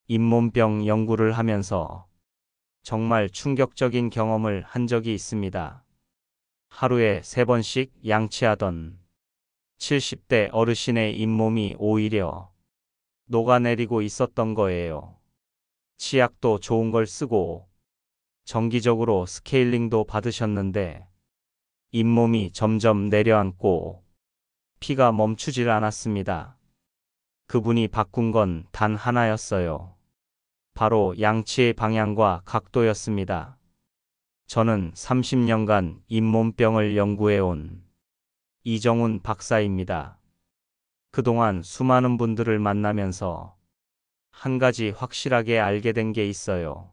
잇몸병 연구를 하면서 정말 충격적인 경험을 한 적이 있습니다. 하루에 3번씩 양치하던 70대 어르신의 잇몸이 오히려 녹아내리고 있었던 거예요. 치약도 좋은 걸 쓰고 정기적으로 스케일링도 받으셨는데 잇몸이 점점 내려앉고 피가 멈추질 않았습니다. 그분이 바꾼 건 단 하나였어요. 바로 양치의 방향과 각도였습니다. 저는 30년간 잇몸병을 연구해온 이정훈 박사입니다. 그동안 수많은 분들을 만나면서 한 가지 확실하게 알게 된 게 있어요.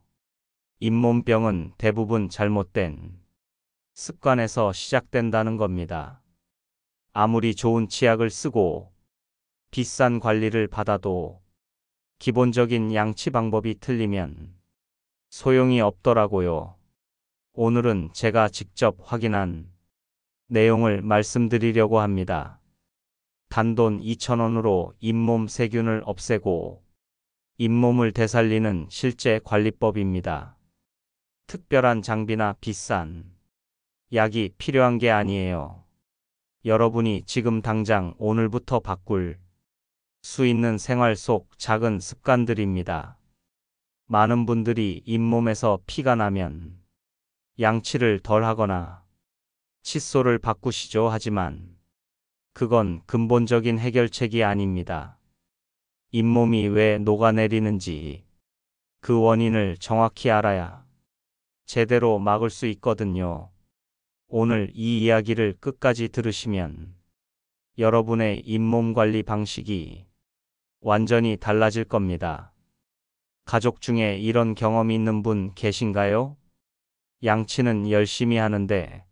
잇몸병은 대부분 잘못된 습관에서 시작된다는 겁니다. 아무리 좋은 치약을 쓰고 비싼 관리를 받아도 기본적인 양치 방법이 틀리면 소용이 없더라고요. 오늘은 제가 직접 확인한 내용을 말씀드리려고 합니다. 단돈 2,000원으로 잇몸 세균을 없애고 잇몸을 되살리는 실제 관리법입니다. 특별한 장비나 비싼 약이 필요한 게 아니에요. 여러분이 지금 당장 오늘부터 바꿀 수 있는 생활 속 작은 습관들입니다. 많은 분들이 잇몸에서 피가 나면 양치를 덜 하거나 칫솔을 바꾸시죠. 하지만 그건 근본적인 해결책이 아닙니다. 잇몸이 왜 녹아내리는지 그 원인을 정확히 알아야 제대로 막을 수 있거든요. 오늘 이 이야기를 끝까지 들으시면 여러분의 잇몸 관리 방식이 완전히 달라질 겁니다. 가족 중에 이런 경험이 있는 분 계신가요? 양치는 열심히 하는데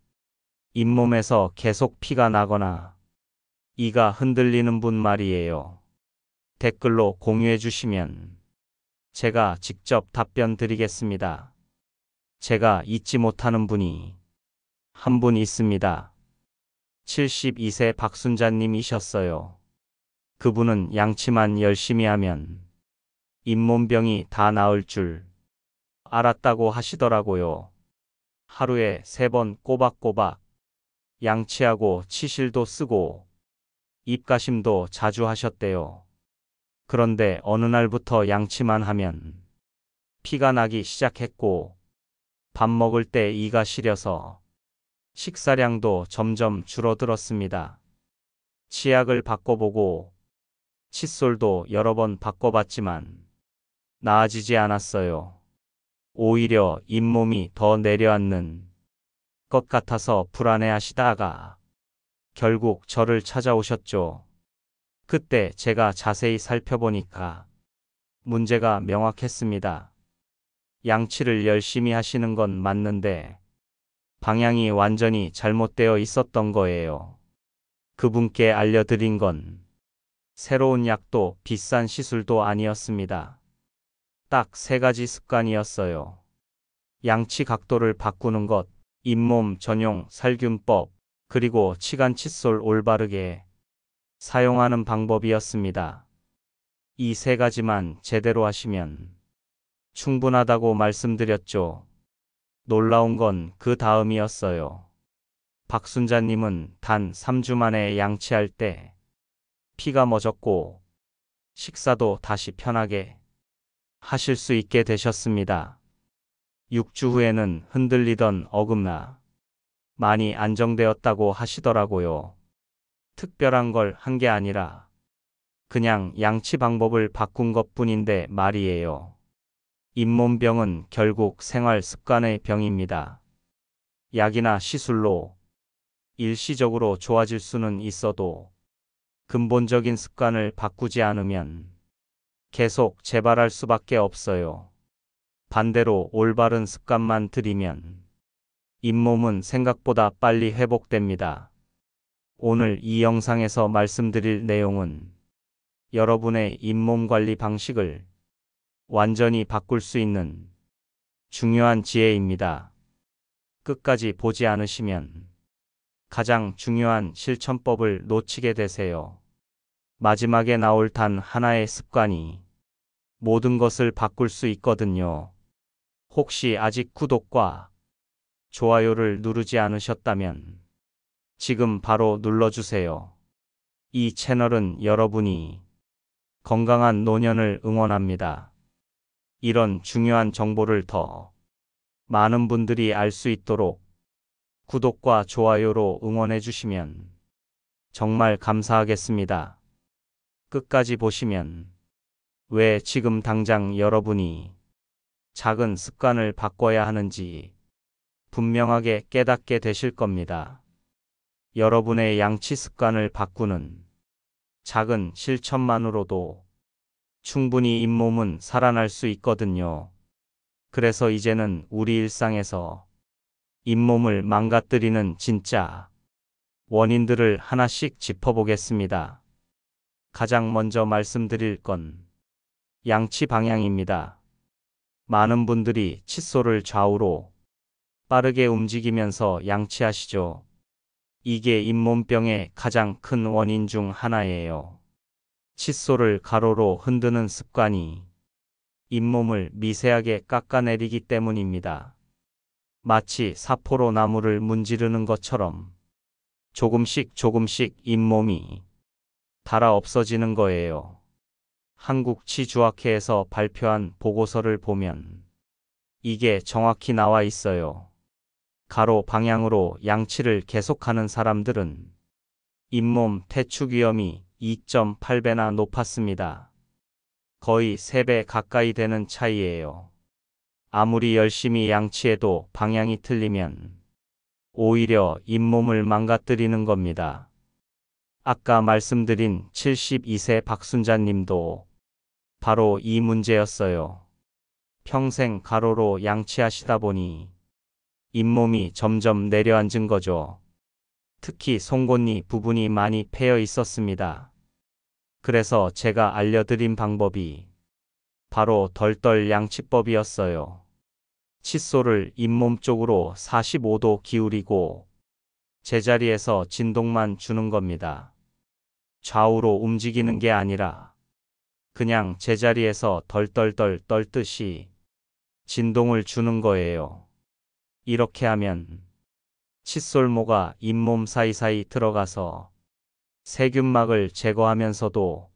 잇몸에서 계속 피가 나거나 이가 흔들리는 분 말이에요. 댓글로 공유해 주시면 제가 직접 답변 드리겠습니다. 제가 잊지 못하는 분이 한 분 있습니다. 72세 박순자님이셨어요. 그분은 양치만 열심히 하면 잇몸병이 다 나을 줄 알았다고 하시더라고요. 하루에 3번 꼬박꼬박 양치하고 치실도 쓰고 입가심도 자주 하셨대요. 그런데 어느 날부터 양치만 하면 피가 나기 시작했고 밥 먹을 때 이가 시려서 식사량도 점점 줄어들었습니다. 치약을 바꿔보고 칫솔도 여러 번 바꿔봤지만 나아지지 않았어요. 오히려 잇몸이 더 내려앉는 것 같아서 불안해하시다가 결국 저를 찾아오셨죠. 그때 제가 자세히 살펴보니까 문제가 명확했습니다. 양치를 열심히 하시는 건 맞는데 방향이 완전히 잘못되어 있었던 거예요. 그분께 알려드린 건 새로운 약도 비싼 시술도 아니었습니다. 딱 3가지 습관이었어요. 양치 각도를 바꾸는 것, 잇몸 전용 살균법, 그리고 치간 칫솔 올바르게 사용하는 방법이었습니다. 이 3가지만 제대로 하시면 충분하다고 말씀드렸죠. 놀라운 건 그 다음이었어요. 박순자님은 단 3주 만에 양치할 때 피가 멎었고 식사도 다시 편하게 하실 수 있게 되셨습니다. 6주 후에는 흔들리던 어금나 많이 안정되었다고 하시더라고요. 특별한 걸 한 게 아니라 그냥 양치 방법을 바꾼 것뿐인데 말이에요. 잇몸병은 결국 생활 습관의 병입니다. 약이나 시술로 일시적으로 좋아질 수는 있어도 근본적인 습관을 바꾸지 않으면 계속 재발할 수밖에 없어요. 반대로 올바른 습관만 들이면 잇몸은 생각보다 빨리 회복됩니다. 오늘 이 영상에서 말씀드릴 내용은 여러분의 잇몸 관리 방식을 완전히 바꿀 수 있는 중요한 지혜입니다. 끝까지 보지 않으시면 가장 중요한 실천법을 놓치게 되세요. 마지막에 나올 단 하나의 습관이 모든 것을 바꿀 수 있거든요. 혹시 아직 구독과 좋아요를 누르지 않으셨다면 지금 바로 눌러주세요. 이 채널은 여러분이 건강한 노년을 응원합니다. 이런 중요한 정보를 더 많은 분들이 알 수 있도록 구독과 좋아요로 응원해 주시면 정말 감사하겠습니다. 끝까지 보시면 왜 지금 당장 여러분이 작은 습관을 바꿔야 하는지 분명하게 깨닫게 되실 겁니다. 여러분의 양치 습관을 바꾸는 작은 실천만으로도 충분히 잇몸은 살아날 수 있거든요. 그래서 이제는 우리 일상에서 잇몸을 망가뜨리는 진짜 원인들을 하나씩 짚어보겠습니다. 가장 먼저 말씀드릴 건 양치 방향입니다. 많은 분들이 칫솔을 좌우로 빠르게 움직이면서 양치하시죠. 이게 잇몸병의 가장 큰 원인 중 하나예요. 칫솔을 가로로 흔드는 습관이 잇몸을 미세하게 깎아내리기 때문입니다. 마치 사포로 나무를 문지르는 것처럼 조금씩 조금씩 잇몸이 닳아 없어지는 거예요. 한국치주학회에서 발표한 보고서를 보면 이게 정확히 나와 있어요. 가로 방향으로 양치를 계속하는 사람들은 잇몸 퇴축 위험이 2.8배나 높았습니다. 거의 3배 가까이 되는 차이예요. 아무리 열심히 양치해도 방향이 틀리면 오히려 잇몸을 망가뜨리는 겁니다. 아까 말씀드린 72세 박순자님도 바로 이 문제였어요. 평생 가로로 양치하시다 보니 잇몸이 점점 내려앉은 거죠. 특히 송곳니 부분이 많이 패여 있었습니다. 그래서 제가 알려드린 방법이 바로 덜덜 양치법이었어요. 칫솔을 잇몸 쪽으로 45도 기울이고 제자리에서 진동만 주는 겁니다. 좌우로 움직이는 게 아니라 그냥 제자리에서 덜덜덜 떨듯이 진동을 주는 거예요. 이렇게 하면 칫솔모가 잇몸 사이사이 들어가서 세균막을 제거하면서도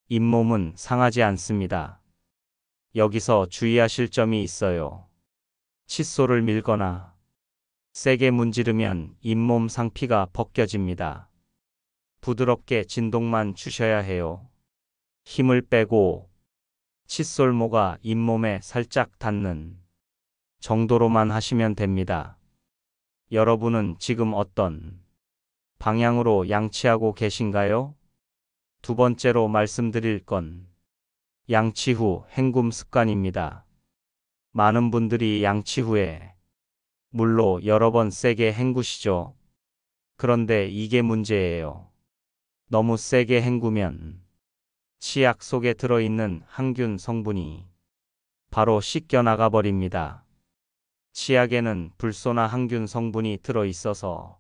잇몸은 상하지 않습니다. 여기서 주의하실 점이 있어요. 칫솔을 밀거나 세게 문지르면 잇몸 상피가 벗겨집니다. 부드럽게 진동만 주셔야 해요. 힘을 빼고 칫솔모가 잇몸에 살짝 닿는 정도로만 하시면 됩니다. 여러분은 지금 어떤 방향으로 양치하고 계신가요? 두 번째로 말씀드릴 건 양치 후 헹굼 습관입니다. 많은 분들이 양치 후에 물로 여러 번 세게 헹구시죠. 그런데 이게 문제예요. 너무 세게 헹구면 치약 속에 들어있는 항균 성분이 바로 씻겨나가 버립니다. 치약에는 불소나 항균 성분이 들어있어서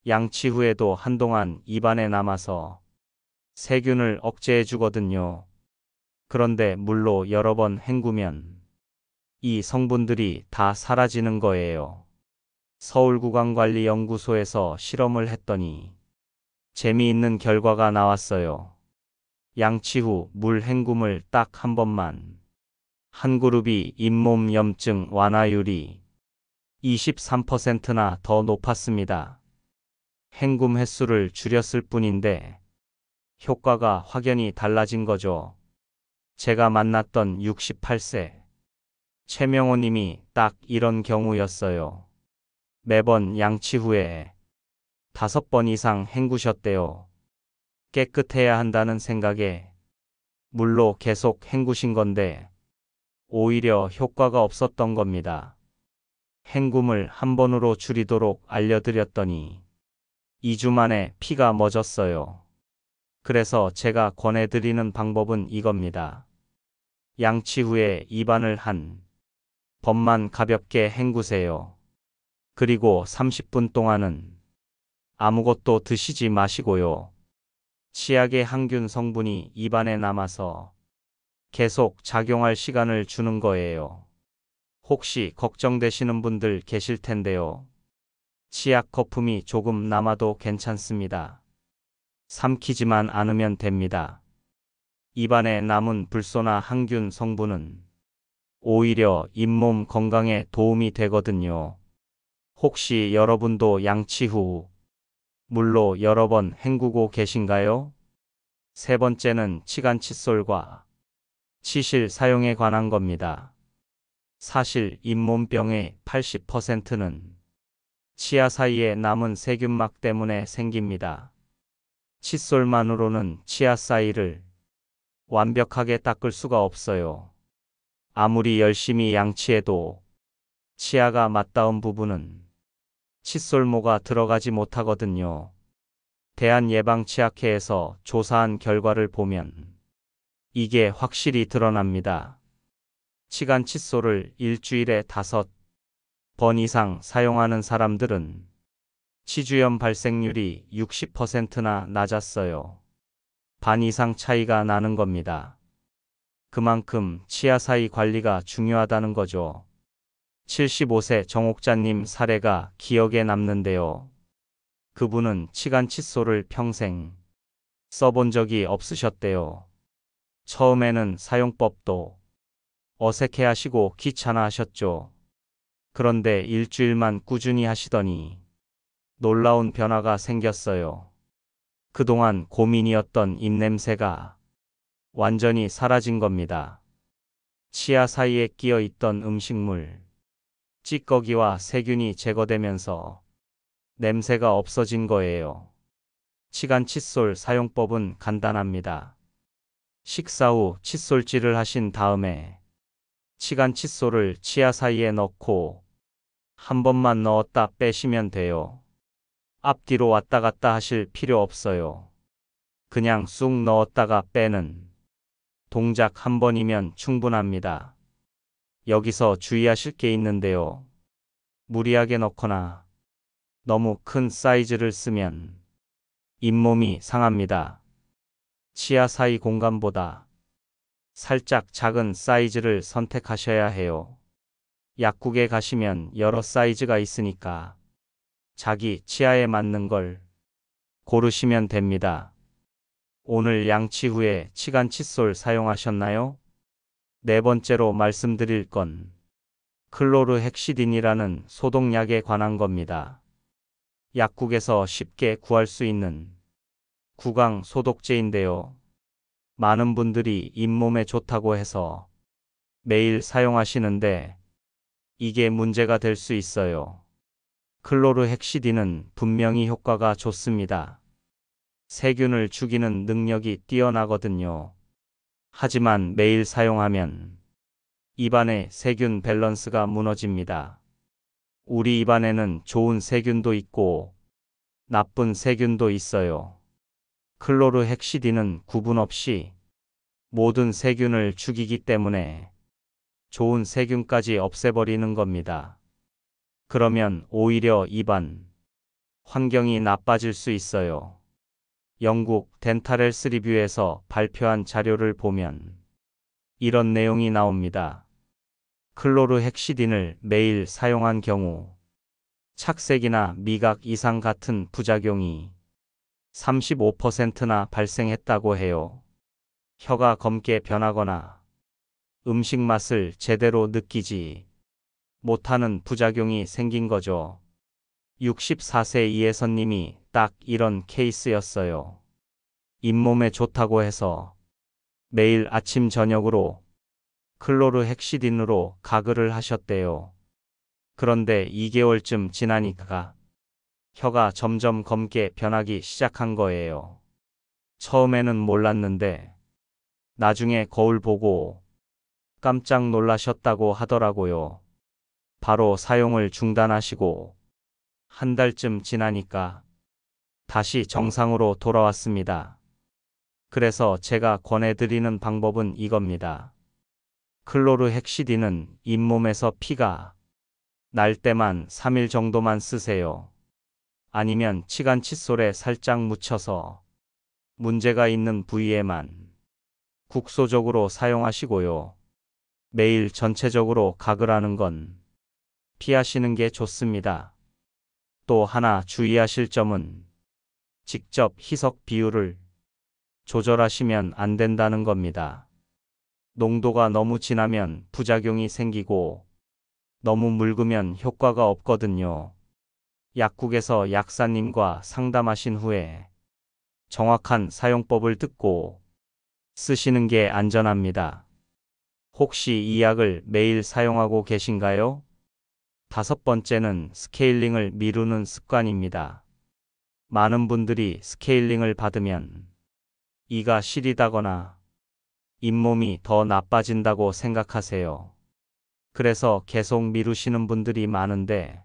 양치 후에도 한동안 입안에 남아서 세균을 억제해 주거든요. 그런데 물로 여러 번 헹구면 이 성분들이 다 사라지는 거예요. 서울구강관리연구소에서 실험을 했더니 재미있는 결과가 나왔어요. 양치 후 물 헹굼을 딱 한 번만 한 그룹이 잇몸 염증 완화율이 23%나 더 높았습니다. 헹굼 횟수를 줄였을 뿐인데 효과가 확연히 달라진 거죠. 제가 만났던 68세 최명호 님이 딱 이런 경우였어요. 매번 양치 후에 5번 이상 헹구셨대요. 깨끗해야 한다는 생각에 물로 계속 헹구신 건데 오히려 효과가 없었던 겁니다. 헹굼을 한 번으로 줄이도록 알려드렸더니 2주 만에 피가 멎었어요. 그래서 제가 권해드리는 방법은 이겁니다. 양치 후에 입안을 한 번만 가볍게 헹구세요. 그리고 30분 동안은 아무것도 드시지 마시고요. 치약의 항균 성분이 입안에 남아서 계속 작용할 시간을 주는 거예요. 혹시 걱정되시는 분들 계실 텐데요. 치약 거품이 조금 남아도 괜찮습니다. 삼키지만 않으면 됩니다. 입안에 남은 불소나 항균 성분은 오히려 잇몸 건강에 도움이 되거든요. 혹시 여러분도 양치 후 물로 여러 번 헹구고 계신가요? 세 번째는 치간 칫솔과 치실 사용에 관한 겁니다. 사실 잇몸병의 80%는 치아 사이에 남은 세균막 때문에 생깁니다. 칫솔만으로는 치아 사이를 완벽하게 닦을 수가 없어요. 아무리 열심히 양치해도 치아가 맞닿은 부분은 칫솔모가 들어가지 못하거든요. 대한예방치약회에서 조사한 결과를 보면 이게 확실히 드러납니다. 치간 칫솔을 일주일에 5번 이상 사용하는 사람들은 치주염 발생률이 60%나 낮았어요. 반 이상 차이가 나는 겁니다. 그만큼 치아 사이 관리가 중요하다는 거죠. 75세 정옥자님 사례가 기억에 남는데요. 그분은 치간 칫솔을 평생 써본 적이 없으셨대요. 처음에는 사용법도 어색해 하시고 귀찮아 하셨죠. 그런데 일주일만 꾸준히 하시더니 놀라운 변화가 생겼어요. 그동안 고민이었던 입냄새가 완전히 사라진 겁니다. 치아 사이에 끼어 있던 음식물, 찌꺼기와 세균이 제거되면서 냄새가 없어진 거예요. 치간 칫솔 사용법은 간단합니다. 식사 후 칫솔질을 하신 다음에 치간 칫솔을 치아 사이에 넣고 한 번만 넣었다 빼시면 돼요. 앞뒤로 왔다 갔다 하실 필요 없어요. 그냥 쑥 넣었다가 빼는 동작 한 번이면 충분합니다. 여기서 주의하실 게 있는데요. 무리하게 넣거나 너무 큰 사이즈를 쓰면 잇몸이 상합니다. 치아 사이 공간보다 살짝 작은 사이즈를 선택하셔야 해요. 약국에 가시면 여러 사이즈가 있으니까 자기 치아에 맞는 걸 고르시면 됩니다. 오늘 양치 후에 치간 칫솔 사용하셨나요? 네 번째로 말씀드릴 건 클로르헥시딘이라는 소독약에 관한 겁니다. 약국에서 쉽게 구할 수 있는 구강 소독제인데요. 많은 분들이 잇몸에 좋다고 해서 매일 사용하시는데 이게 문제가 될 수 있어요. 클로르헥시딘은 분명히 효과가 좋습니다. 세균을 죽이는 능력이 뛰어나거든요. 하지만 매일 사용하면 입안의 세균 밸런스가 무너집니다. 우리 입안에는 좋은 세균도 있고 나쁜 세균도 있어요. 클로르헥시딘은 구분 없이 모든 세균을 죽이기 때문에 좋은 세균까지 없애버리는 겁니다. 그러면 오히려 입안 환경이 나빠질 수 있어요. 영국 덴탈 헬스 리뷰에서 발표한 자료를 보면 이런 내용이 나옵니다. 클로르헥시딘을 매일 사용한 경우 착색이나 미각 이상 같은 부작용이 35%나 발생했다고 해요. 혀가 검게 변하거나 음식 맛을 제대로 느끼지 못하는 부작용이 생긴 거죠. 64세 이혜선님이 딱 이런 케이스였어요. 잇몸에 좋다고 해서 매일 아침 저녁으로 클로르헥시딘으로 가글을 하셨대요. 그런데 2개월쯤 지나니까 혀가 점점 검게 변하기 시작한 거예요. 처음에는 몰랐는데 나중에 거울 보고 깜짝 놀라셨다고 하더라고요. 바로 사용을 중단하시고 한 달쯤 지나니까 다시 정상으로 돌아왔습니다. 그래서 제가 권해드리는 방법은 이겁니다. 클로르헥시딘은 잇몸에서 피가 날 때만 3일 정도만 쓰세요. 아니면 치간 칫솔에 살짝 묻혀서 문제가 있는 부위에만 국소적으로 사용하시고요. 매일 전체적으로 각을 하는 건 피하시는 게 좋습니다. 또 하나 주의하실 점은 직접 희석 비율을 조절하시면 안 된다는 겁니다. 농도가 너무 진하면 부작용이 생기고 너무 묽으면 효과가 없거든요. 약국에서 약사님과 상담하신 후에 정확한 사용법을 듣고 쓰시는 게 안전합니다. 혹시 이 약을 매일 사용하고 계신가요? 다섯 번째는 스케일링을 미루는 습관입니다. 많은 분들이 스케일링을 받으면 이가 시리다거나 잇몸이 더 나빠진다고 생각하세요. 그래서 계속 미루시는 분들이 많은데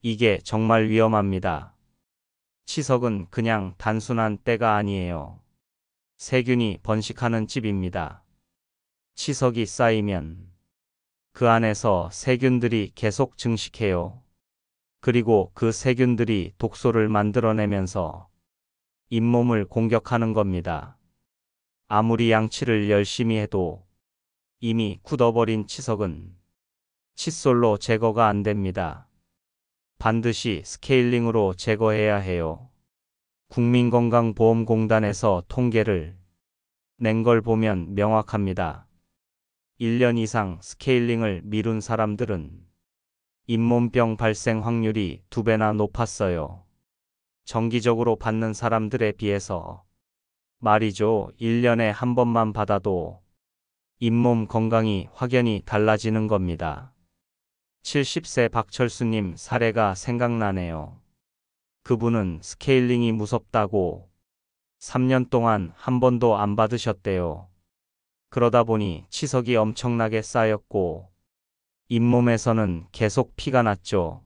이게 정말 위험합니다. 치석은 그냥 단순한 때가 아니에요. 세균이 번식하는 집입니다. 치석이 쌓이면 그 안에서 세균들이 계속 증식해요. 그리고 그 세균들이 독소를 만들어내면서 잇몸을 공격하는 겁니다. 아무리 양치를 열심히 해도 이미 굳어버린 치석은 칫솔로 제거가 안 됩니다. 반드시 스케일링으로 제거해야 해요. 국민건강보험공단에서 통계를 낸 걸 보면 명확합니다. 1년 이상 스케일링을 미룬 사람들은 잇몸병 발생 확률이 2배나 높았어요. 정기적으로 받는 사람들에 비해서 말이죠. 1년에 한 번만 받아도 잇몸 건강이 확연히 달라지는 겁니다. 70세 박철수님 사례가 생각나네요. 그분은 스케일링이 무섭다고 3년 동안 한 번도 안 받으셨대요. 그러다 보니 치석이 엄청나게 쌓였고 잇몸에서는 계속 피가 났죠.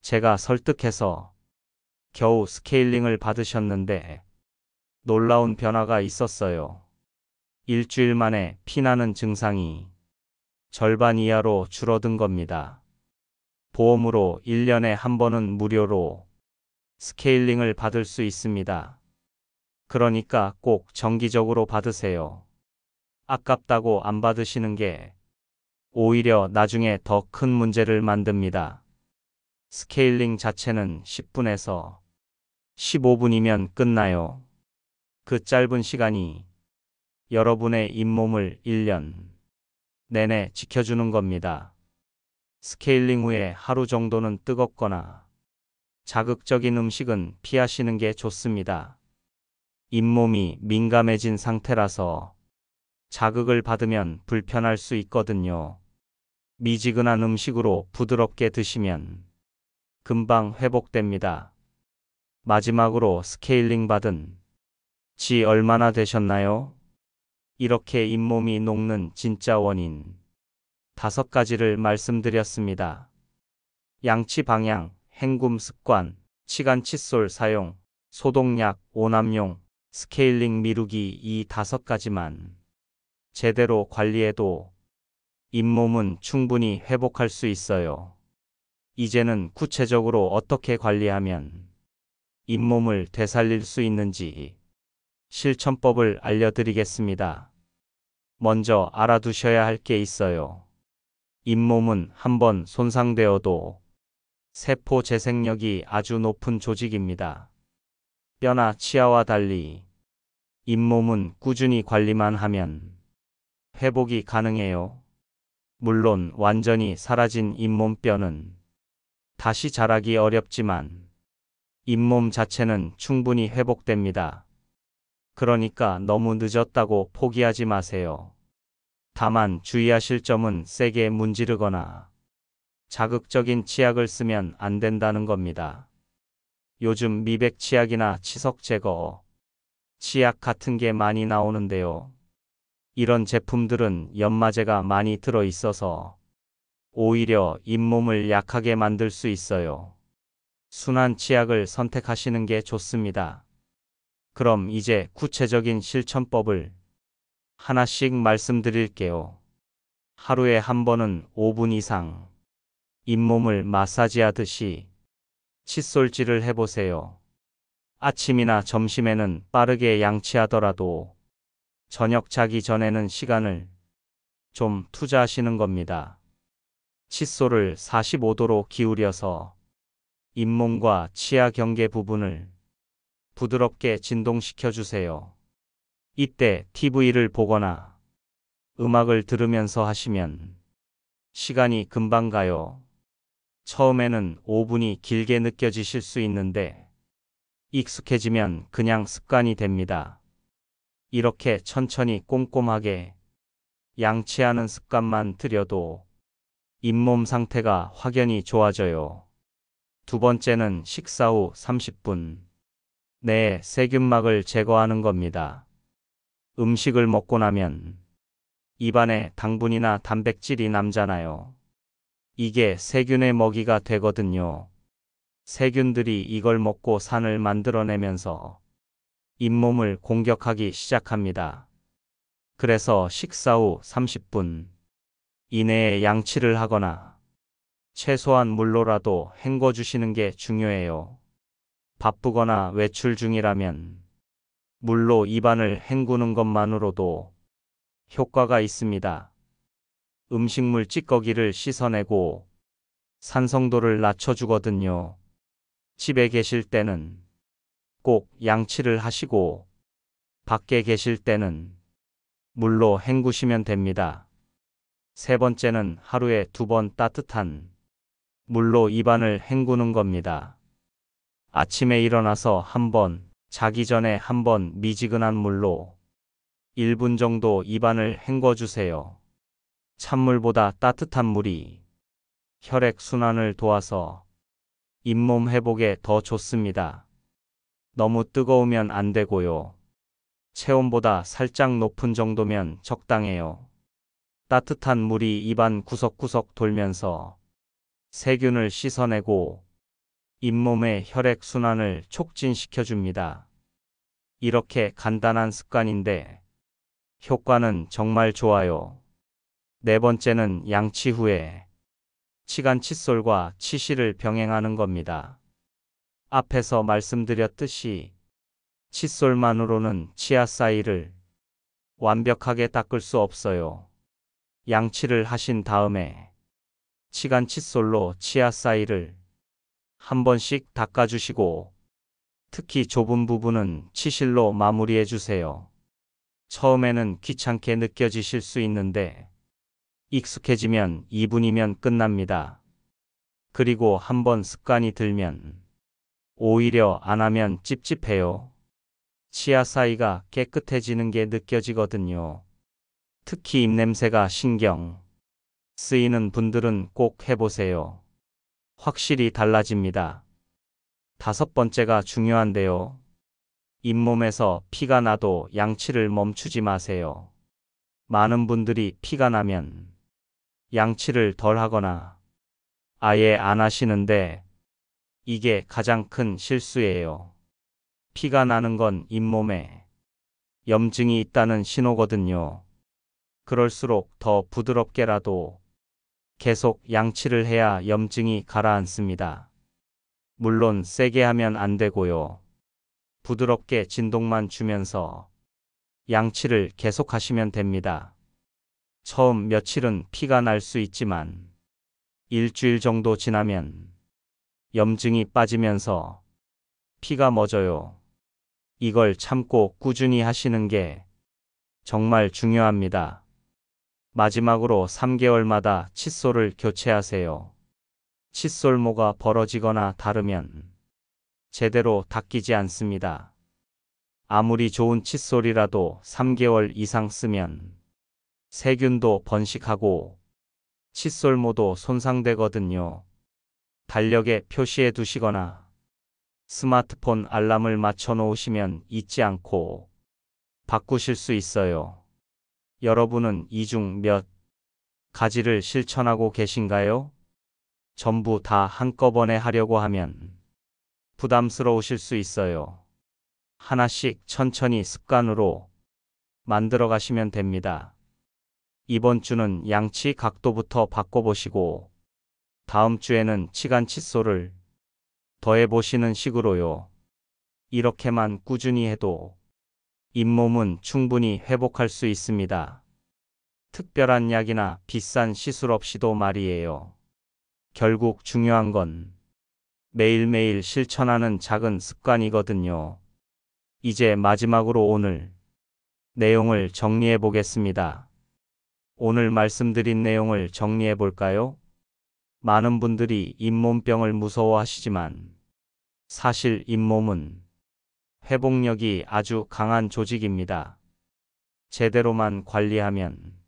제가 설득해서 겨우 스케일링을 받으셨는데 놀라운 변화가 있었어요. 일주일 만에 피나는 증상이 절반 이하로 줄어든 겁니다. 보험으로 1년에 한 번은 무료로 스케일링을 받을 수 있습니다. 그러니까 꼭 정기적으로 받으세요. 아깝다고 안 받으시는 게 오히려 나중에 더 큰 문제를 만듭니다. 스케일링 자체는 10분에서 15분이면 끝나요. 그 짧은 시간이 여러분의 잇몸을 1년 내내 지켜주는 겁니다. 스케일링 후에 하루 정도는 뜨겁거나 자극적인 음식은 피하시는 게 좋습니다. 잇몸이 민감해진 상태라서 자극을 받으면 불편할 수 있거든요. 미지근한 음식으로 부드럽게 드시면 금방 회복됩니다. 마지막으로 스케일링 받은 지 얼마나 되셨나요? 이렇게 잇몸이 녹는 진짜 원인 5가지를 말씀드렸습니다. 양치 방향, 헹굼 습관, 치간 칫솔 사용, 소독약, 오남용, 스케일링 미루기 이 5가지만 제대로 관리해도 잇몸은 충분히 회복할 수 있어요. 이제는 구체적으로 어떻게 관리하면 잇몸을 되살릴 수 있는지 실천법을 알려드리겠습니다. 먼저 알아두셔야 할 게 있어요. 잇몸은 한번 손상되어도 세포 재생력이 아주 높은 조직입니다. 뼈나 치아와 달리 잇몸은 꾸준히 관리만 하면 회복이 가능해요. 물론 완전히 사라진 잇몸뼈는 다시 자라기 어렵지만 잇몸 자체는 충분히 회복됩니다. 그러니까 너무 늦었다고 포기하지 마세요. 다만 주의하실 점은 세게 문지르거나 자극적인 치약을 쓰면 안 된다는 겁니다. 요즘 미백 치약이나 치석 제거 치약 같은 게 많이 나오는데요. 이런 제품들은 연마제가 많이 들어 있어서 오히려 잇몸을 약하게 만들 수 있어요. 순한 치약을 선택하시는 게 좋습니다. 그럼 이제 구체적인 실천법을 하나씩 말씀드릴게요. 하루에 한 번은 5분 이상 잇몸을 마사지하듯이 칫솔질을 해보세요. 아침이나 점심에는 빠르게 양치하더라도 저녁 자기 전에는 시간을 좀 투자하시는 겁니다. 칫솔을 45도로 기울여서 잇몸과 치아 경계 부분을 부드럽게 진동시켜 주세요. 이때 TV를 보거나 음악을 들으면서 하시면 시간이 금방 가요. 처음에는 5분이 길게 느껴지실 수 있는데 익숙해지면 그냥 습관이 됩니다. 이렇게 천천히 꼼꼼하게 양치하는 습관만 들여도 잇몸 상태가 확연히 좋아져요. 두 번째는 식사 후 30분 내에 세균막을 제거하는 겁니다. 음식을 먹고 나면 입안에 당분이나 단백질이 남잖아요. 이게 세균의 먹이가 되거든요. 세균들이 이걸 먹고 산을 만들어내면서 잇몸을 공격하기 시작합니다. 그래서 식사 후 30분 이내에 양치를 하거나 최소한 물로라도 헹궈주시는 게 중요해요. 바쁘거나 외출 중이라면 물로 입안을 헹구는 것만으로도 효과가 있습니다. 음식물 찌꺼기를 씻어내고 산성도를 낮춰주거든요. 집에 계실 때는 꼭 양치를 하시고 밖에 계실 때는 물로 헹구시면 됩니다. 세 번째는 하루에 2번 따뜻한 물로 입안을 헹구는 겁니다. 아침에 일어나서 한 번, 자기 전에 한 번 미지근한 물로 1분 정도 입안을 헹궈주세요. 찬물보다 따뜻한 물이 혈액 순환을 도와서 잇몸 회복에 더 좋습니다. 너무 뜨거우면 안 되고요. 체온보다 살짝 높은 정도면 적당해요. 따뜻한 물이 입안 구석구석 돌면서 세균을 씻어내고 잇몸의 혈액 순환을 촉진시켜줍니다. 이렇게 간단한 습관인데 효과는 정말 좋아요. 네 번째는 양치 후에 치간 칫솔과 치실을 병행하는 겁니다. 앞에서 말씀드렸듯이 칫솔만으로는 치아 사이를 완벽하게 닦을 수 없어요. 양치를 하신 다음에 치간 칫솔로 치아 사이를 한 번씩 닦아주시고 특히 좁은 부분은 치실로 마무리해 주세요. 처음에는 귀찮게 느껴지실 수 있는데 익숙해지면 2분이면 끝납니다. 그리고 한번 습관이 들면 오히려 안 하면 찝찝해요. 치아 사이가 깨끗해지는 게 느껴지거든요. 특히 입냄새가 신경 쓰이는 분들은 꼭 해보세요. 확실히 달라집니다. 다섯 번째가 중요한데요. 잇몸에서 피가 나도 양치를 멈추지 마세요. 많은 분들이 피가 나면 양치를 덜 하거나 아예 안 하시는데 이게 가장 큰 실수예요. 피가 나는 건 잇몸에 염증이 있다는 신호거든요. 그럴수록 더 부드럽게라도 계속 양치를 해야 염증이 가라앉습니다. 물론 세게 하면 안 되고요. 부드럽게 진동만 주면서 양치를 계속 하시면 됩니다. 처음 며칠은 피가 날 수 있지만 일주일 정도 지나면 염증이 빠지면서 피가 멎어요. 이걸 참고 꾸준히 하시는 게 정말 중요합니다. 마지막으로 3개월마다 칫솔을 교체하세요. 칫솔모가 벌어지거나 닳으면 제대로 닦이지 않습니다. 아무리 좋은 칫솔이라도 3개월 이상 쓰면 세균도 번식하고 칫솔모도 손상되거든요. 달력에 표시해 두시거나 스마트폰 알람을 맞춰 놓으시면 잊지 않고 바꾸실 수 있어요. 여러분은 이 중 몇 가지를 실천하고 계신가요? 전부 다 한꺼번에 하려고 하면 부담스러우실 수 있어요. 하나씩 천천히 습관으로 만들어 가시면 됩니다. 이번 주는 양치 각도부터 바꿔보시고 다음 주에는 치간 칫솔을 더해보시는 식으로요. 이렇게만 꾸준히 해도 잇몸은 충분히 회복할 수 있습니다. 특별한 약이나 비싼 시술 없이도 말이에요. 결국 중요한 건 매일매일 실천하는 작은 습관이거든요. 이제 마지막으로 오늘 내용을 정리해 보겠습니다. 오늘 말씀드린 내용을 정리해 볼까요? 많은 분들이 잇몸병을 무서워하시지만 사실 잇몸은 회복력이 아주 강한 조직입니다. 제대로만 관리하면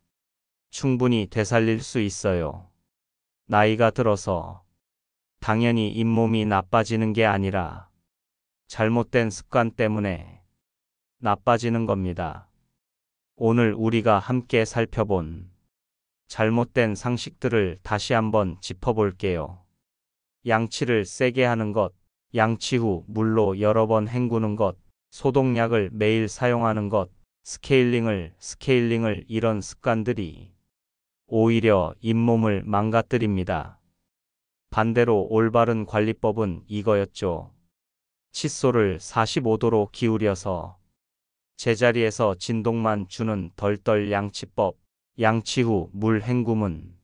충분히 되살릴 수 있어요. 나이가 들어서 당연히 잇몸이 나빠지는 게 아니라 잘못된 습관 때문에 나빠지는 겁니다. 오늘 우리가 함께 살펴본 잘못된 상식들을 다시 한번 짚어볼게요. 양치를 세게 하는 것, 양치 후 물로 여러 번 헹구는 것, 소독약을 매일 사용하는 것, 스케일링을 이런 습관들이 오히려 잇몸을 망가뜨립니다. 반대로 올바른 관리법은 이거였죠. 칫솔을 45도로 기울여서 제자리에서 진동만 주는 덜덜 양치법. 양치 후 물 헹굼은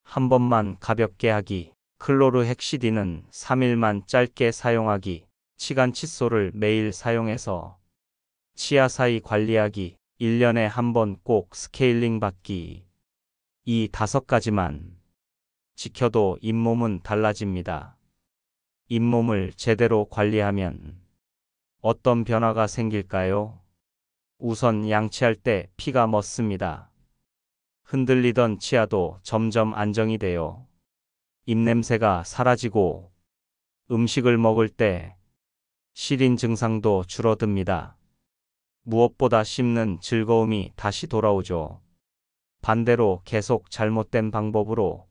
한 번만 가볍게 하기. 클로르헥시딘은 3일만 짧게 사용하기. 치간 칫솔을 매일 사용해서 치아 사이 관리하기. 1년에 한 번 꼭 스케일링 받기. 이 5가지만 지켜도 잇몸은 달라집니다. 잇몸을 제대로 관리하면 어떤 변화가 생길까요? 우선 양치할 때 피가 멎습니다. 흔들리던 치아도 점점 안정이 돼요. 입냄새가 사라지고 음식을 먹을 때 시린 증상도 줄어듭니다. 무엇보다 씹는 즐거움이 다시 돌아오죠. 반대로 계속 잘못된 방법으로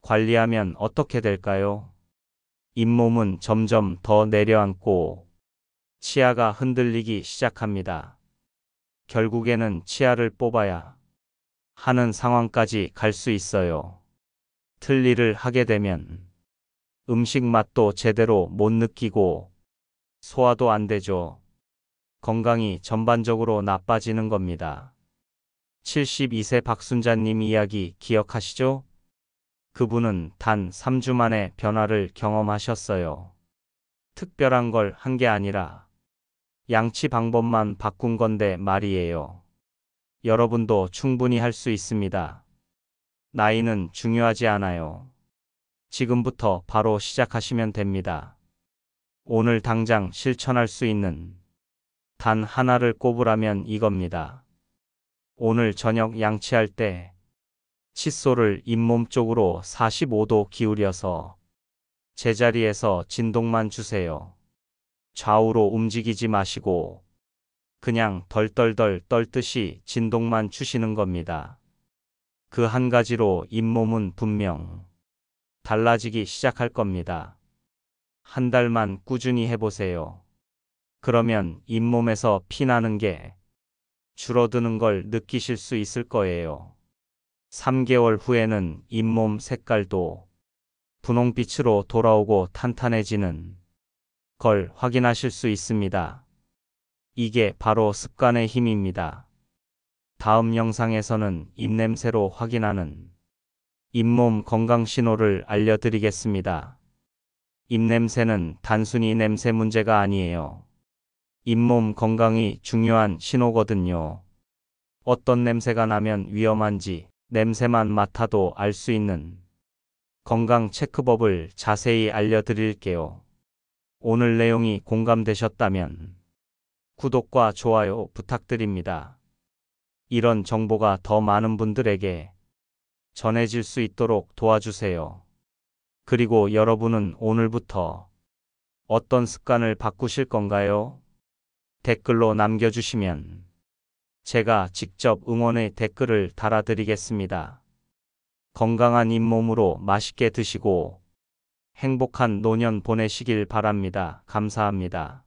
관리하면 어떻게 될까요? 잇몸은 점점 더 내려앉고 치아가 흔들리기 시작합니다. 결국에는 치아를 뽑아야 하는 상황까지 갈 수 있어요. 틀 일을 하게 되면 음식 맛도 제대로 못 느끼고 소화도 안 되죠. 건강이 전반적으로 나빠지는 겁니다. 72세 박순자님 이야기 기억하시죠? 그분은 단 3주 만에 변화를 경험하셨어요. 특별한 걸 한 게 아니라 양치 방법만 바꾼 건데 말이에요. 여러분도 충분히 할 수 있습니다. 나이는 중요하지 않아요. 지금부터 바로 시작하시면 됩니다. 오늘 당장 실천할 수 있는 단 하나를 꼽으라면 이겁니다. 오늘 저녁 양치할 때 칫솔을 잇몸 쪽으로 45도 기울여서 제자리에서 진동만 주세요. 좌우로 움직이지 마시고 그냥 덜덜덜 떨듯이 진동만 주시는 겁니다. 그 한 가지로 잇몸은 분명 달라지기 시작할 겁니다. 한 달만 꾸준히 해보세요. 그러면 잇몸에서 피 나는 게 줄어드는 걸 느끼실 수 있을 거예요. 3개월 후에는 잇몸 색깔도 분홍빛으로 돌아오고 탄탄해지는 걸 확인하실 수 있습니다. 이게 바로 습관의 힘입니다. 다음 영상에서는 입냄새로 확인하는 잇몸 건강 신호를 알려드리겠습니다. 입냄새는 단순히 냄새 문제가 아니에요. 잇몸 건강이 중요한 신호거든요. 어떤 냄새가 나면 위험한지 냄새만 맡아도 알 수 있는 건강 체크법을 자세히 알려드릴게요. 오늘 내용이 공감되셨다면 구독과 좋아요 부탁드립니다. 이런 정보가 더 많은 분들에게 전해질 수 있도록 도와주세요. 그리고 여러분은 오늘부터 어떤 습관을 바꾸실 건가요? 댓글로 남겨주시면 제가 직접 응원의 댓글을 달아드리겠습니다. 건강한 잇몸으로 맛있게 드시고 행복한 노년 보내시길 바랍니다. 감사합니다.